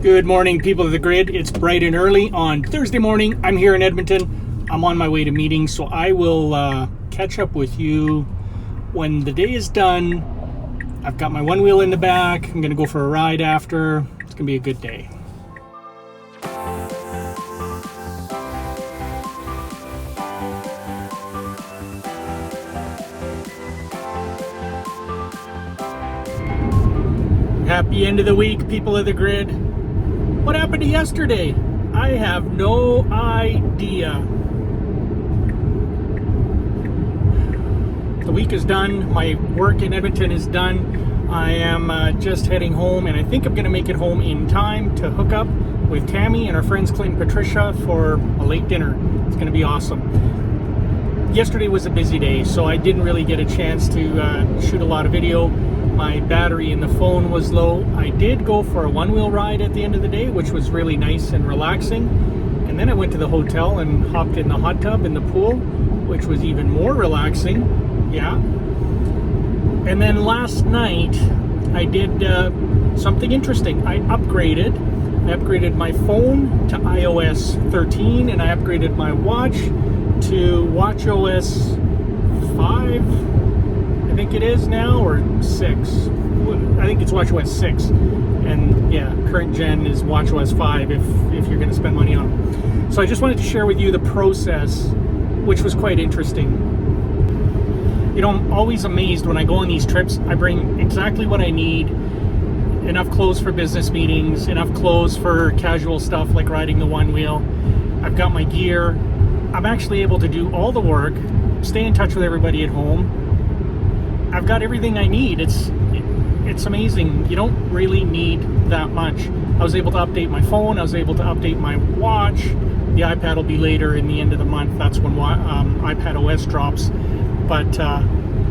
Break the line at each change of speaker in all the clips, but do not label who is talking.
Good morning, people of the grid. It's bright and early on Thursday morning. I'm here in Edmonton. I'm on my way to meetings, so I will catch up with you when the day is done. I've got my one wheel in the back. I'm going to go for a ride after. It's going to be a good day. Happy end of the week, people of the grid. What happened to yesterday? I have no idea. The week is done. My work in Edmonton is done. I am just heading home, and I think I'm going to make it home in time to hook up with Tammy and our friends Clint and Patricia for a late dinner. It's going to be awesome. Yesterday was a busy day, so I didn't really get a chance to shoot a lot of video. My battery in the phone was low. I did go for a one-wheel ride at the end of the day, which was really nice and relaxing. And then I went to the hotel and hopped in the hot tub in the pool, which was even more relaxing. Yeah. And then last night, I did something interesting. I upgraded my phone to iOS 13, and I upgraded my watch to watchOS 5. I think it is now, or 6. I think it's watchOS 6, and yeah, current gen is watchOS 5 if you're going to spend money on it. So I just wanted to share with you the process, which was quite interesting. You know, I'm always amazed when I go on these trips. I bring exactly what I need: enough clothes for business meetings, enough clothes for casual stuff like riding the one wheel. I've got my gear. I'm actually able to do all the work, stay in touch with everybody at home. I've got everything I need. It's amazing. You don't really need that much. I was able to update my phone. I was able to update my watch. The iPad will be later in the end of the month. That's when iPad OS drops. But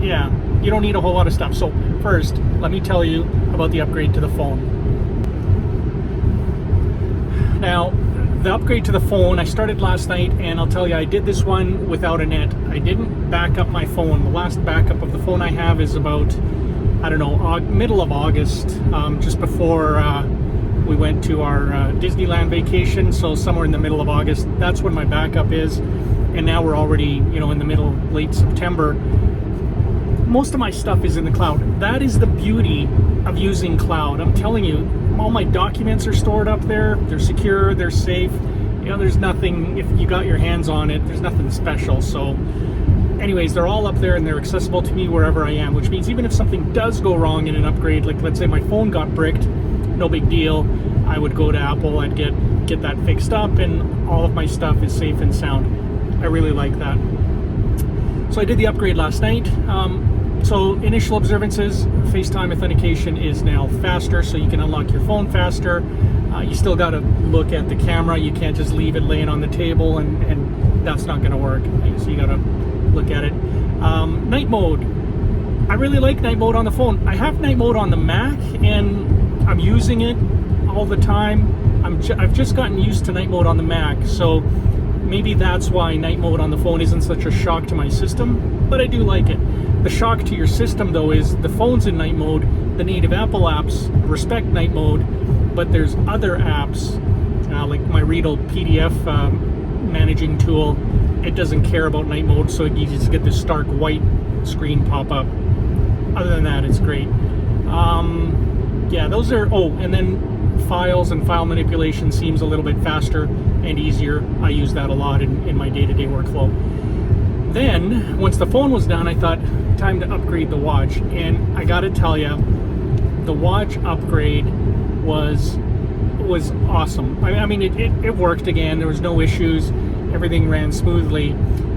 yeah, you don't need a whole lot of stuff. So first, let me tell you about the upgrade to the phone. Now, the upgrade to the phone, I started last night, and I'll tell you, I did this one without a net. I didn't back up my phone. The last backup of the phone I have is about, I don't know, middle of August, just before we went to our Disneyland vacation. So somewhere in the middle of August, that's when my backup is. And now we're already, in the middle, late September. Most of my stuff is in the cloud. That is the beauty of using cloud. I'm telling you, all my documents are stored up there. They're secure, they're safe. There's nothing, if you got your hands on it, there's nothing special. So anyways, they're all up there and they're accessible to me wherever I am, which means even if something does go wrong in an upgrade, like let's say my phone got bricked, no big deal. I would go to Apple, I'd get that fixed up, and all of my stuff is safe and sound. I really like that. So I did the upgrade last night. So initial observances, FaceTime authentication is now faster, so you can unlock your phone faster. You still got to look at the camera. You can't just leave it laying on the table, and that's not going to work. So you got to look at it. Night mode. I really like night mode on the phone. I have night mode on the Mac, and I'm using it all the time. I've just gotten used to night mode on the Mac, so maybe that's why night mode on the phone isn't such a shock to my system, but I do like it. The shock to your system, though, is the phone's in night mode. The native Apple apps respect night mode, but there's other apps, like my Readle PDF managing tool. It doesn't care about night mode, so you just get this stark white screen pop up. Other than that, it's great. Yeah, those are... Oh, and then files and file manipulation seems a little bit faster and easier. I use that a lot in my day-to-day workflow. Then, once the phone was done, I thought, time to upgrade the watch. And I gotta tell you, the watch upgrade was awesome. I mean, it worked again. There was no issues. Everything ran smoothly.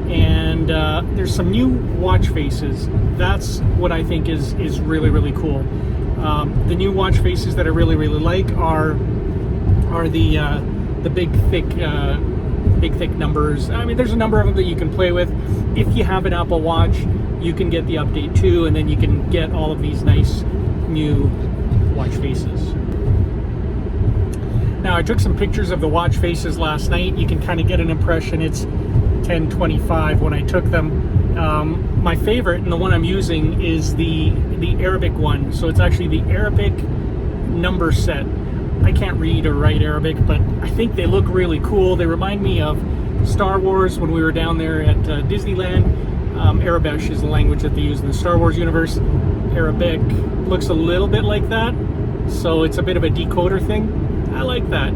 And there's some new watch faces. That's what I think is really, really cool. The new watch faces that I really, really like are the big thick numbers. I mean, there's a number of them that you can play with. If you have an Apple Watch, you can get the update too, and then you can get all of these nice new watch faces. Now, I took some pictures of the watch faces last night. You can kind of get an impression. It's 10:25 when I took them. My favorite, and the one I'm using, is the Arabic one. So it's actually the Arabic number set. I can't read or write Arabic, but I think they look really cool. They remind me of Star Wars when we were down there at Disneyland. Arabic is the language that they use in the Star Wars universe. Arabic looks a little bit like that, so it's a bit of a decoder thing. I like that.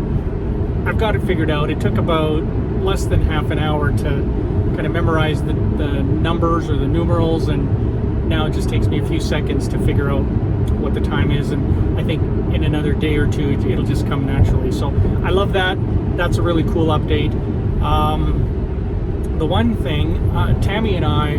I've got it figured out. It took about less than half an hour to kind of memorize the numbers or the numerals, and now it just takes me a few seconds to figure out what the time is, and I think in another day or two it'll just come naturally. So I love that. That's a really cool update. The one thing, Tammy and I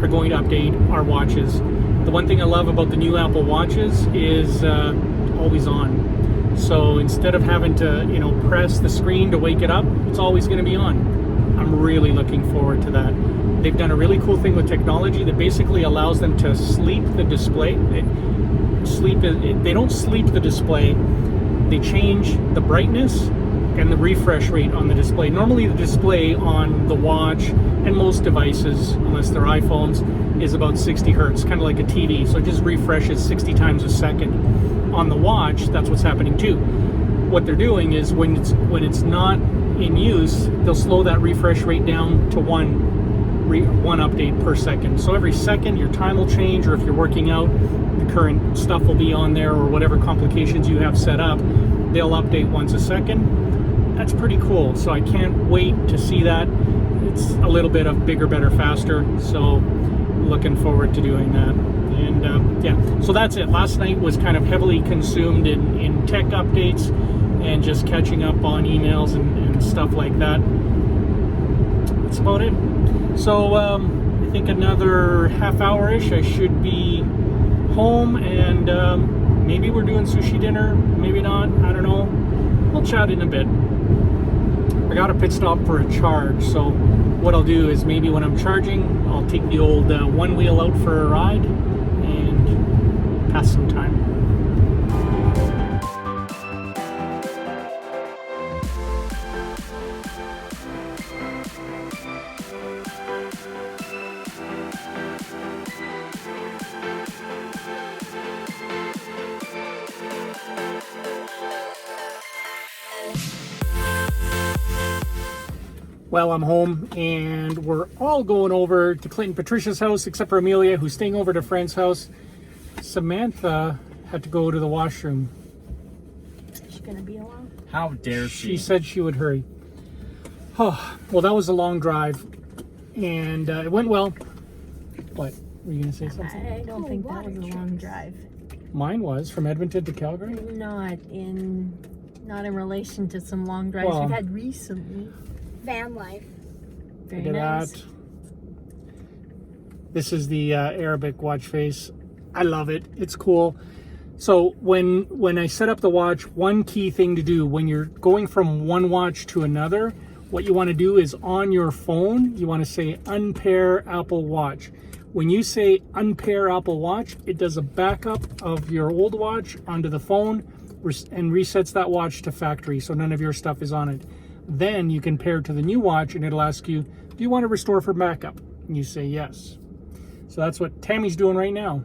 are going to update our watches. The one thing I love about the new Apple Watches is always on. So instead of having to, press the screen to wake it up, it's always going to be on. I'm really looking forward to that. They've done a really cool thing with technology that basically allows them to sleep the display. They don't sleep the display. They change the brightness and the refresh rate on the display. Normally the display on the watch and most devices, unless they're iPhones, is about 60 hertz, kind of like a TV. So it just refreshes 60 times a second. On the watch, that's what's happening too. What they're doing is when it's not in use, they'll slow that refresh rate down to one update per second. So every second your time will change, or if you're working out, the current stuff will be on there, or whatever complications you have set up, they'll update once a second. That's pretty cool. So I can't wait to see that. It's a little bit of bigger, better, faster. So looking forward to doing that. And yeah, so that's it. Last night was kind of heavily consumed in tech updates and just catching up on emails and stuff like that. That's about it. So I think another half hour-ish I should be home, and maybe we're doing sushi dinner, maybe not, I don't know. We'll chat in a bit. I got a pit stop for a charge, so what I'll do is maybe when I'm charging, I'll take the old one wheel out for a ride and pass some time. Well, I'm home, and we're all going over to Clint and Patricia's house, except for Amelia, who's staying over at a friend's house. Samantha had to go to the washroom.
Is she gonna be a while?
How dare she?
She said she would hurry. Oh, well, that was a long drive, and it went well. What? Were you going to say something?
I don't think that was a long drive.
Mine was, from Edmonton to Calgary?
Not in relation to some long drives we've had recently.
Van life.
Very
Look at
nice.
that. This is the Arabic watch face. I love it. It's cool. So when I set up the watch, one key thing to do when you're going from one watch to another, what you want to do is on your phone, you want to say unpair Apple Watch. When you say unpair Apple Watch, it does a backup of your old watch onto the phone and resets that watch to factory, so none of your stuff is on it. Then you can pair to the new watch, and it'll ask you, do you want to restore for backup? And you say yes. So that's what Tammy's doing right now.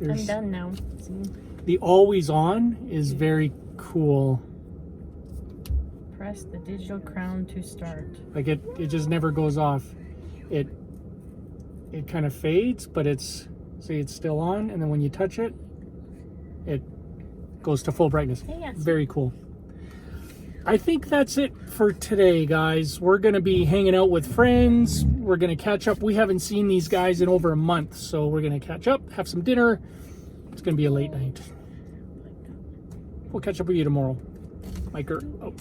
I'm done now. See?
The always on is very cool.
Press the digital crown to start.
Like it just never goes off. It kind of fades, but it's still on, and then when you touch it, it goes to full brightness.
Yes.
Very cool. I think that's it for today, guys. We're going to be hanging out with friends. We're going to catch up. We haven't seen these guys in over a month, so we're going to catch up, have some dinner. It's going to be a late night. We'll catch up with you tomorrow. Mike. Oh.